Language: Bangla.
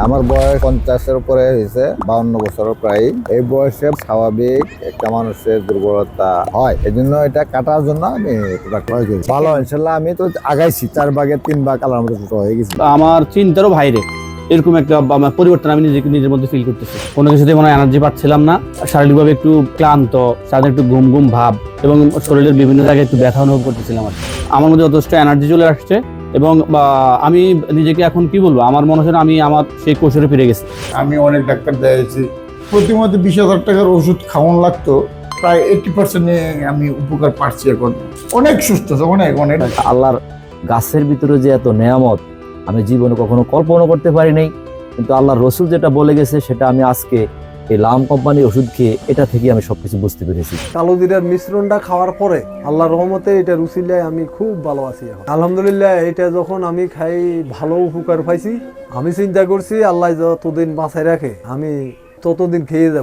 আমার বয়স 50-এর উপরে হয়েছে, 52 বছর প্রায়। এই বয়সে স্বাভাবিক একটা মানুষের দুর্বলতা হয়, এই জন্য এটা কাটার জন্য আমি এটা ক্রয় করি। ভালো ইনশাল্লাহ, আমি তো আগাইছি 4 ভাগের 3 ভাগ আল্লাহর মতো ছোট হয়ে গেছি। আমার চিন্তারও বাইরে এরকম একটা পরিবর্তন আমি নিজের মধ্যে ফিল করতেছি। কোনো কিছুতে কোনো এনার্জি পাচ্ছিলাম না, শারীরিকভাবে একটু ক্লান্ত, সাথে একটু ঘুম ঘুম ভাব এবং শরীরের বিভিন্ন জায়গায় একটু ব্যথা অনুভব করতেছিলাম। আমার মধ্যে যথেষ্ট এনার্জি চলে আসছে এবং আমি নিজেকে এখন কি বলবো, আমার মনে হয় আমি আমার সেই কৈশোরে ফিরে গেছি। আমি অনেক ডাক্তার দেখাইছি, প্রতিমধ্যে 20,000 টাকার ওষুধ খাওয়ানো লাগতো, প্রায় 80% আমি উপকার পাচ্ছি। এখন অনেক সুস্থ, অনেক অনেক। আল্লাহর গাছের ভিতরে যে এত নেয়ামত আমি জীবনে কখনো কল্পনা করতে পারি নাই, কিন্তু আল্লাহর রসুল যেটা বলে গেছে সেটা আমি আজকে এই লাম কোম্পানির ওষুধ খেয়ে এটা থেকে আমি সবকিছু বুঝতে পেরেছি। কালো জিরার মিশ্রণটা খাওয়ার পরে আল্লাহর রহমতে এটা রুচিলায় আমি খুব ভালো আছি এখন আলহামদুলিল্লাহ। এটা যখন আমি খাই ভালো উপকার পাইছি। আমি চিন্তা করছি আল্লাহ যতদিন বাঁচায় রাখে আমি ততদিন খেয়ে যাব।